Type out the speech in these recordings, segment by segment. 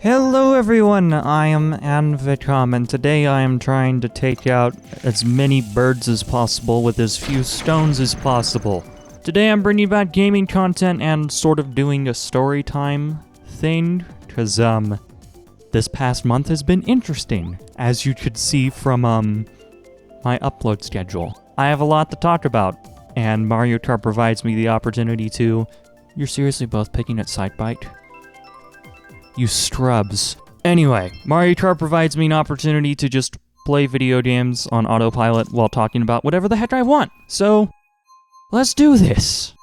Hello everyone, I am ANVECOM, and today I am trying to take out as many birds as possible with as few stones as possible. Today I'm bringing back gaming content and sort of doing a story time thing, because this past month has been interesting, as you could see from my upload schedule. I have a lot to talk about, and Mario Kart provides me the opportunity to... You're seriously both picking at Sidebite? You scrubs. Anyway, Mario Kart provides me an opportunity to just play video games on autopilot while talking about whatever the heck I want. So, let's do this.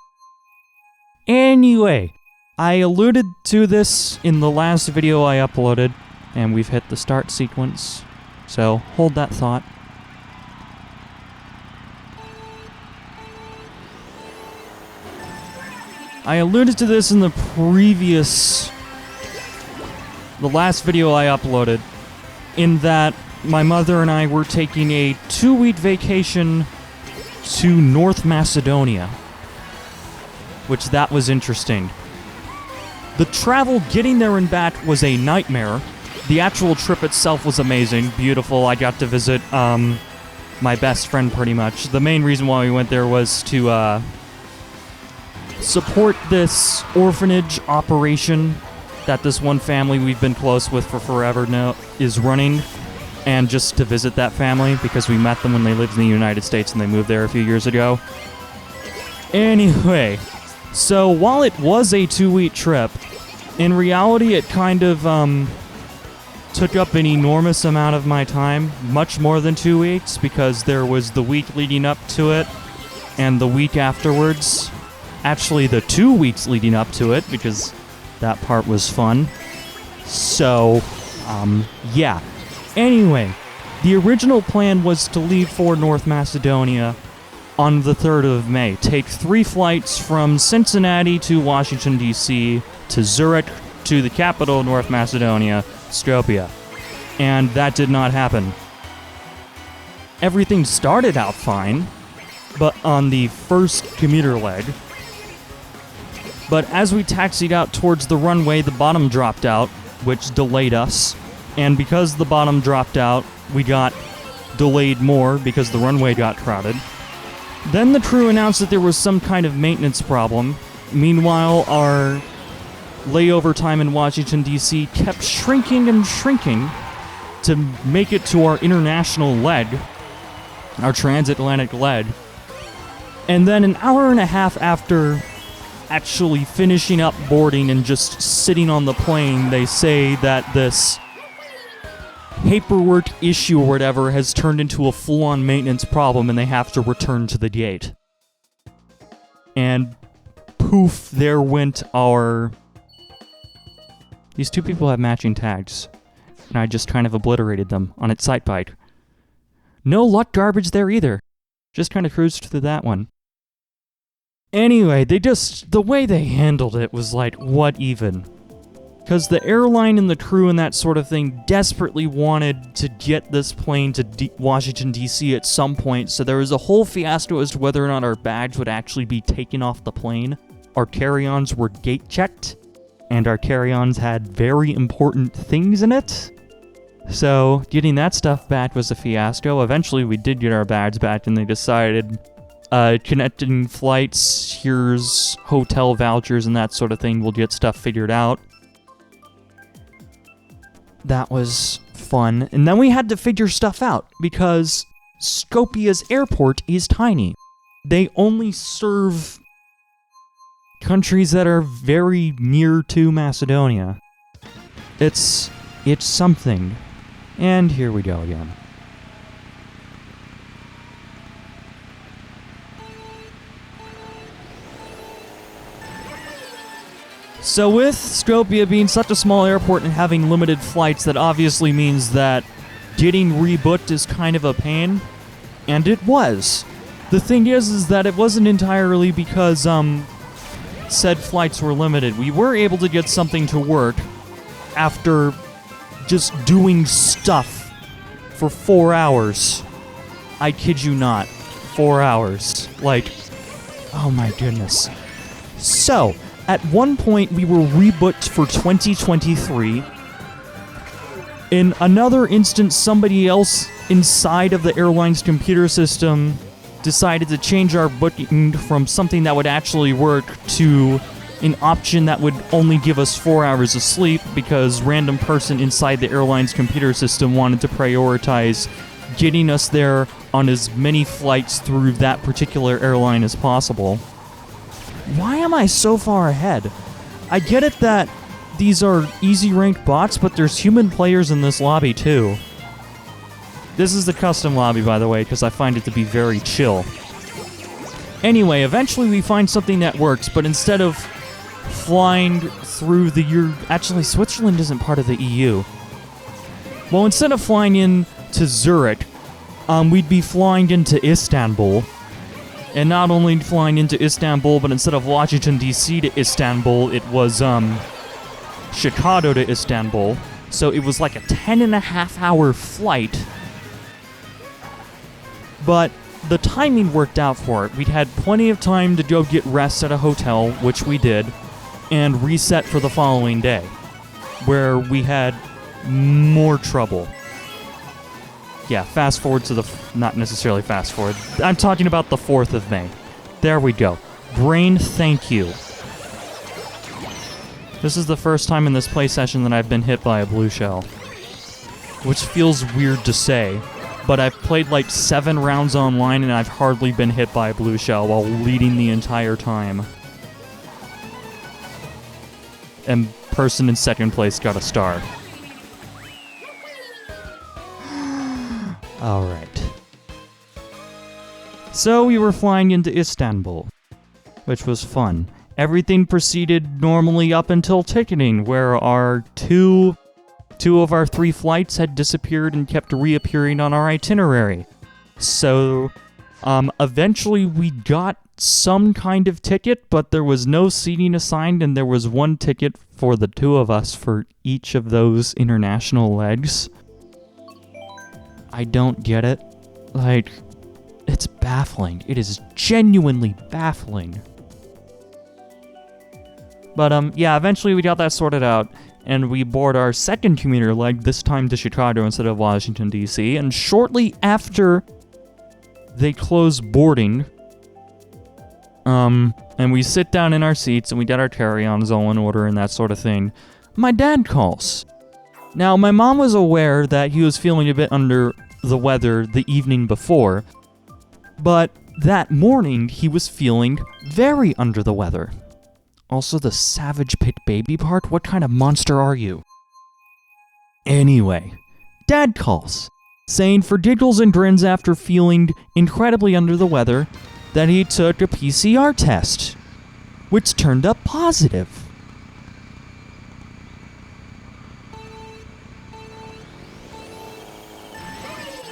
Anyway, I alluded to this in the last video I uploaded, and we've hit the start sequence. So, hold that thought. I alluded to this in the last video I uploaded, in that my mother and I were taking a 2-week vacation to North Macedonia, which that was interesting. The travel getting there and back was a nightmare. The actual trip itself was amazing, beautiful. I got to visit my best friend pretty much. The main reason why we went there was to support this orphanage operation that this one family we've been close with for forever now is running, and just to visit that family because we met them when they lived in the United States and they moved there a few years ago. Anyway, so while it was a 2-week trip, in reality it kind of took up an enormous amount of my time, much more than 2 weeks, because there was the week leading up to it and the week afterwards. Actually, the 2 weeks leading up to it, because that part was fun. So, yeah. Anyway, the original plan was to leave for North Macedonia on the 3rd of May. Take 3 flights from Cincinnati to Washington, D.C., to Zurich, to the capital of North Macedonia, Skopje. And that did not happen. Everything started out fine, but on the first commuter leg. But as we taxied out towards the runway, the bottom dropped out, which delayed us. And because the bottom dropped out, we got delayed more because the runway got crowded. Then the crew announced that there was some kind of maintenance problem. Meanwhile, our layover time in Washington, D.C. kept shrinking and shrinking to make it to our international leg, our transatlantic leg. And then an hour and a half after actually finishing up boarding and just sitting on the plane, they say that this paperwork issue or whatever has turned into a full-on maintenance problem and they have to return to the gate. And poof, there went our... These two people have matching tags, and I just kind of obliterated them on its sight bite. No luck garbage there either. Just kind of cruised through that one. Anyway, the way they handled it was like, what even? Because the airline and the crew and that sort of thing desperately wanted to get this plane to Washington, D.C. at some point, so there was a whole fiasco as to whether or not our bags would actually be taken off the plane. Our carry-ons were gate-checked, and our carry-ons had very important things in it. So, getting that stuff back was a fiasco. Eventually, we did get our bags back, and they decided... connecting flights, here's hotel vouchers and that sort of thing, we'll get stuff figured out. That was fun. And then we had to figure stuff out, because Skopje's airport is tiny. They only serve countries that are very near to Macedonia. It's something. And here we go again. So with Skopje being such a small airport and having limited flights, that obviously means that getting rebooked is kind of a pain. And it was. The thing is that it wasn't entirely because said flights were limited. We were able to get something to work after just doing stuff for 4 hours. I kid you not. 4 hours. Like, oh my goodness. So... At one point, we were rebooked for 2023, In another instance, somebody else inside of the airline's computer system decided to change our booking from something that would actually work to an option that would only give us 4 hours of sleep because random person inside the airline's computer system wanted to prioritize getting us there on as many flights through that particular airline as possible. Why am I so far ahead? I get it that these are easy ranked bots, but there's human players in this lobby too. This is the custom lobby, by the way, because I find it to be very chill. Anyway, eventually we find something that works, but instead of flying through the... Actually, Switzerland isn't part of the EU. Well, instead of flying in to Zurich, we'd be flying into Istanbul. And not only flying into Istanbul, but instead of Washington, D.C. to Istanbul, it was, Chicago to Istanbul. So it was like a 10.5-hour flight. But the timing worked out for it. We'd had plenty of time to go get rest at a hotel, which we did, and reset for the following day, where we had more trouble. Yeah, fast forward to not necessarily fast forward. I'm talking about the 4th of May. There we go. Brain, thank you. This is the first time in this play session that I've been hit by a blue shell. Which feels weird to say, but I've played like 7 rounds online and I've hardly been hit by a blue shell while leading the entire time. And person in second place got a star. Alright. So we were flying into Istanbul, which was fun. Everything proceeded normally up until ticketing, where our two of our 3 flights had disappeared and kept reappearing on our itinerary. So, eventually we got some kind of ticket, but there was no seating assigned, and there was 1 ticket for the 2 of us for each of those international legs. I don't get it. Like, it's baffling. It is genuinely baffling. But, yeah, eventually we got that sorted out, and we board our second commuter leg, this time to Chicago instead of Washington, D.C., and shortly after they close boarding, and we sit down in our seats, and we get our carry-ons all in order and that sort of thing, my dad calls. Now, my mom was aware that he was feeling a bit under the weather the evening before, but that morning he was feeling very under the weather. Also, the savage pit baby part? What kind of monster are you? Anyway, Dad calls, saying for giggles and grins after feeling incredibly under the weather, that he took a PCR test, which turned up positive.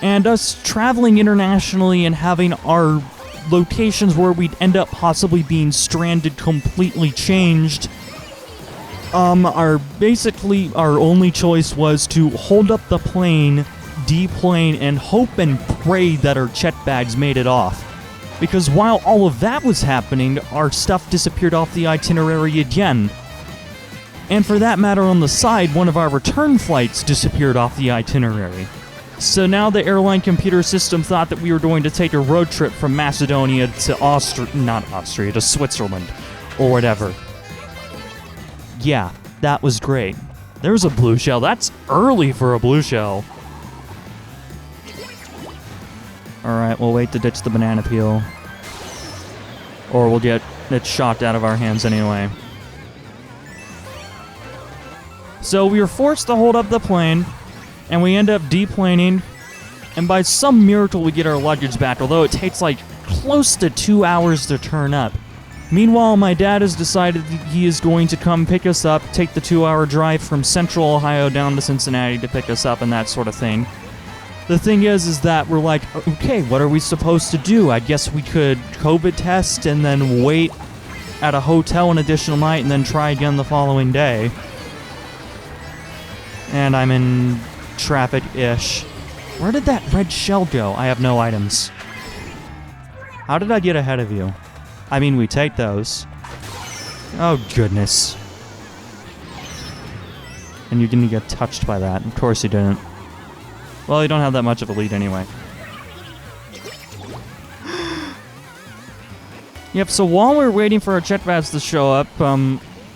And us traveling internationally and having our locations where we'd end up possibly being stranded completely changed, our only choice was to hold up the plane, deplane, and hope and pray that our check bags made it off. Because while all of that was happening, our stuff disappeared off the itinerary again. And for that matter, on the side, one of our return flights disappeared off the itinerary. So now the airline computer system thought that we were going to take a road trip from Macedonia to to Switzerland, or whatever. Yeah, that was great. There's a blue shell. That's early for a blue shell. Alright, we'll wait to ditch the banana peel. Or we'll get it shocked out of our hands anyway. So we were forced to hold up the plane, and we end up deplaning, and by some miracle we get our luggage back, although it takes like close to 2 hours to turn up. Meanwhile, my dad has decided he is going to come pick us up, take the 2-hour drive from Central Ohio down to Cincinnati to pick us up and that sort of thing. The thing is that we're like, okay, what are we supposed to do? I guess we could COVID test and then wait at a hotel an additional night and then try again the following day. And I'm in traffic-ish. Where did that red shell go? I have no items. How did I get ahead of you? I mean, we take those. Oh, goodness. And you didn't get touched by that. Of course you didn't. Well, you don't have that much of a lead anyway. Yep, so while we're waiting for our check bags to show up,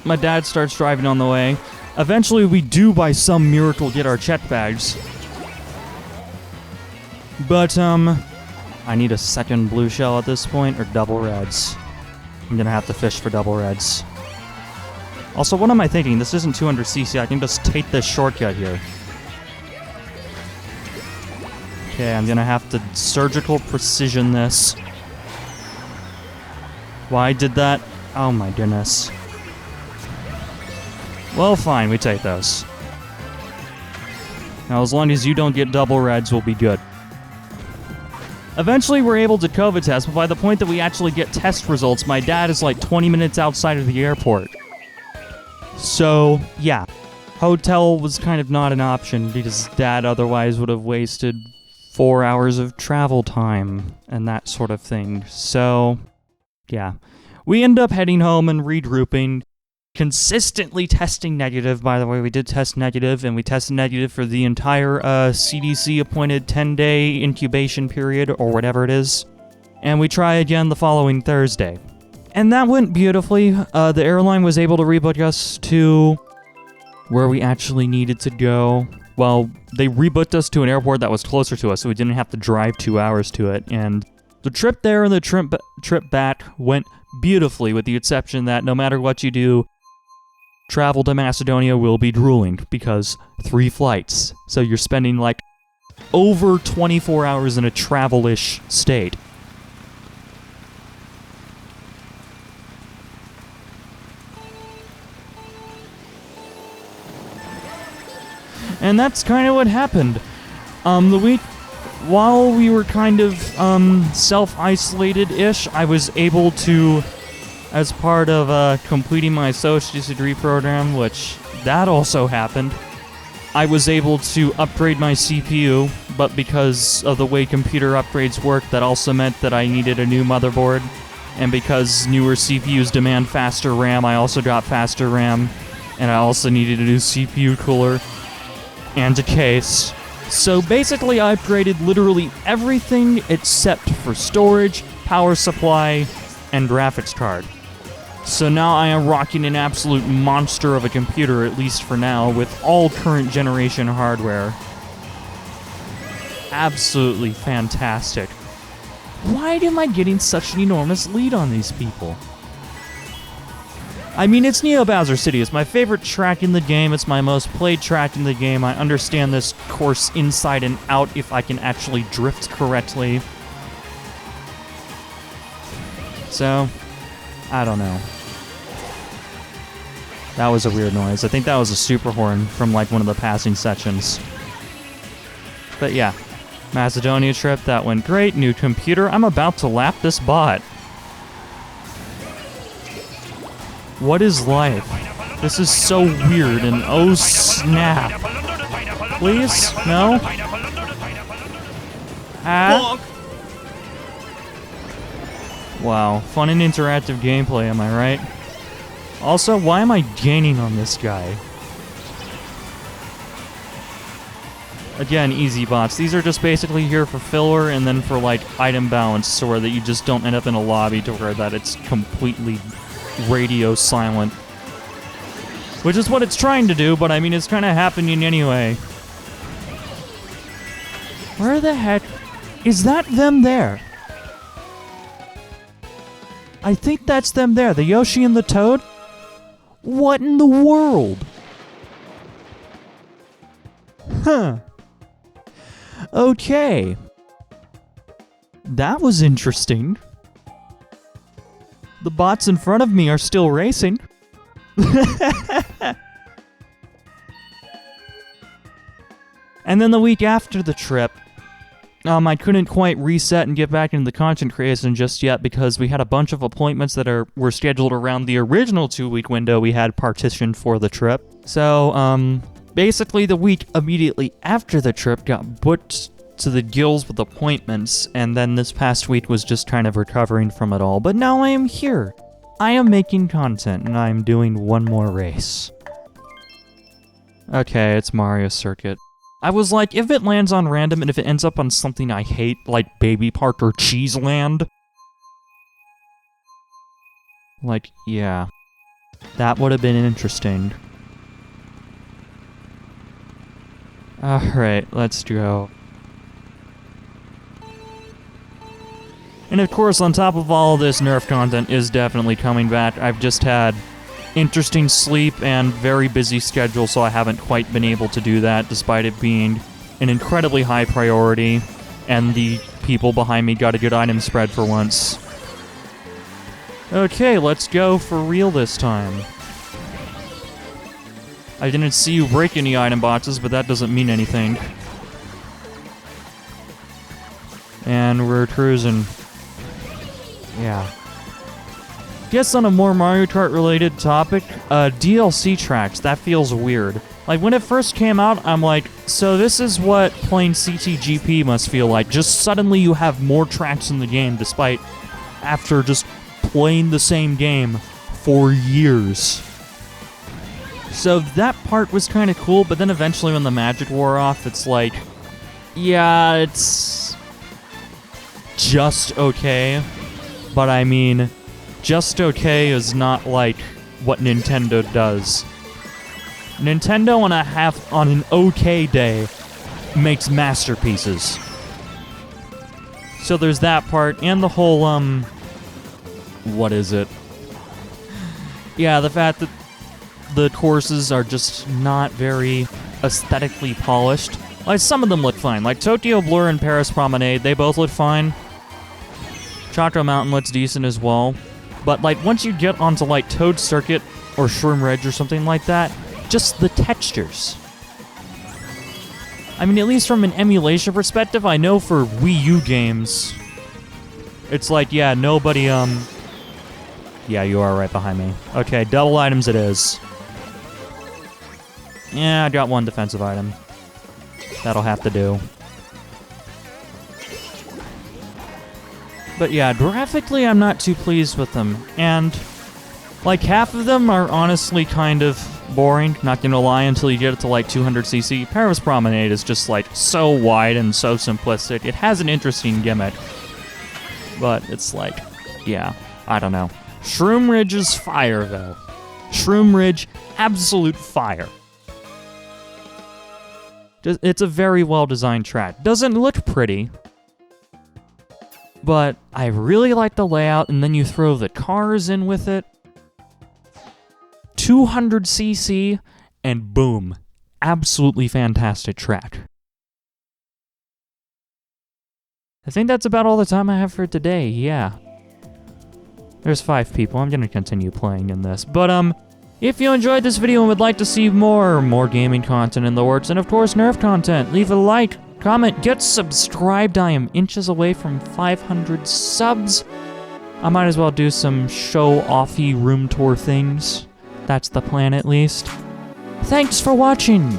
my dad starts driving on the way. Eventually, we do, by some miracle, get our check bags. But, I need a second blue shell at this point, or double reds. I'm gonna have to fish for double reds. Also, what am I thinking? This isn't 200cc, I can just take this shortcut here. Okay, I'm gonna have to surgical precision this. Why did that? Oh my goodness. Well, fine, we take those. Now, as long as you don't get double reds, we'll be good. Eventually, we're able to COVID test, but by the point that we actually get test results, my dad is like 20 minutes outside of the airport. So, yeah. Hotel was kind of not an option, because Dad otherwise would have wasted 4 hours of travel time, and that sort of thing. So, yeah. We end up heading home and regrouping, consistently testing negative. By the way, we did test negative, and we tested negative for the entire CDC-appointed 10-day incubation period, or whatever it is. And we try again the following Thursday. And that went beautifully. The airline was able to rebook us to where we actually needed to go. Well, they rebooked us to an airport that was closer to us, so we didn't have to drive 2 hours to it. And the trip there and the trip back went beautifully, with the exception that no matter what you do, travel to Macedonia will be grueling, because 3 flights. So you're spending like over 24 hours in a travel-ish state. And that's kind of what happened. The week, while we were kind of self-isolated-ish, I was able to, as part of completing my associate's degree program, which that also happened, I was able to upgrade my CPU, but because of the way computer upgrades work, that also meant that I needed a new motherboard. And because newer CPUs demand faster RAM, I also got faster RAM, and I also needed a new CPU cooler and a case. So basically I upgraded literally everything except for storage, power supply, and graphics card. So now I am rocking an absolute monster of a computer, at least for now, with all current generation hardware. Absolutely fantastic. Why am I getting such an enormous lead on these people? I mean, it's Neo Bowser City. It's my favorite track in the game. It's my most played track in the game. I understand this course inside and out if I can actually drift correctly. So, I don't know. That was a weird noise. I think that was a super horn from like one of the passing sections. But yeah, Macedonia trip, that went great. New computer. I'm about to lap this bot. What is life? This is so weird, and oh snap. Please? No? Ah? Wow, fun and interactive gameplay, am I right? Also, why am I gaining on this guy? Again, easy bots. These are just basically here for filler and then for like item balance, so where that you just don't end up in a lobby to where that it's completely radio silent. Which is what it's trying to do, but I mean, it's kind of happening anyway. Where the heck? Is that them there? I think that's them there. The Yoshi and the Toad? What in the world? Huh. Okay. That was interesting. The bots in front of me are still racing. And then the week after the trip, I couldn't quite reset and get back into the content creation just yet because we had a bunch of appointments that were scheduled around the original 2-week window we had partitioned for the trip. So, basically the week immediately after the trip got booked to the gills with appointments, and then this past week was just kind of recovering from it all. But now I am here. I am making content, and I am doing one more race. Okay, it's Mario Circuit. I was like, if it lands on random and if it ends up on something I hate, like Baby Park or Cheese Land, like, yeah. That would have been interesting. Alright, let's go. And of course, on top of all of this, Nerf content is definitely coming back. I've just had interesting sleep and very busy schedule, so I haven't quite been able to do that, despite it being an incredibly high priority, and the people behind me got a good item spread for once. Okay, let's go for real this time. I didn't see you break any item boxes, but that doesn't mean anything. And we're cruising. Yeah. Guess on a more Mario Kart related topic, DLC tracks, that feels weird. Like, when it first came out, I'm like, so this is what playing CTGP must feel like. Just suddenly you have more tracks in the game, despite after just playing the same game for years. So that part was kind of cool, but then eventually when the magic wore off, it's like, yeah, it's just okay. But I mean, just okay is not like what Nintendo does. Nintendo on an okay day makes masterpieces. So there's that part, and the whole, what is it? Yeah, the fact that the courses are just not very aesthetically polished. Like, some of them look fine. Like, Tokyo Blur and Paris Promenade, they both look fine. Choco Mountain looks decent as well. But, like, once you get onto, like, Toad Circuit or Shroom Ridge or something like that, just the textures. I mean, at least from an emulation perspective, I know for Wii U games, it's like, yeah, nobody, yeah, you are right behind me. Okay, double items it is. Yeah, I got one defensive item. That'll have to do. But yeah, graphically, I'm not too pleased with them. And, like, half of them are honestly kind of boring, not gonna lie, until you get it to, like, 200cc. Paris Promenade is just, like, so wide and so simplistic. It has an interesting gimmick. But it's like, yeah, I don't know. Shroom Ridge is fire, though. Shroom Ridge, absolute fire. It's a very well-designed track. Doesn't look pretty, but I really like the layout, and then you throw the cars in with it. 200cc, and boom. Absolutely fantastic track. I think that's about all the time I have for today, yeah. There's 5 people. I'm gonna continue playing in this. But, if you enjoyed this video and would like to see more gaming content in the works, and of course Nerf content, leave a like, comment, get subscribed. I am inches away from 500 subs. I might as well do some show-offy room tour things. That's the plan, at least. Thanks for watching.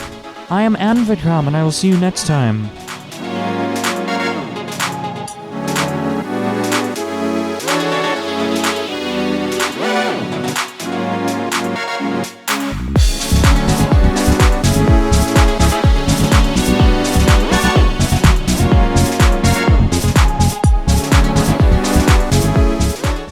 I am ANVECOM, and I will see you next time.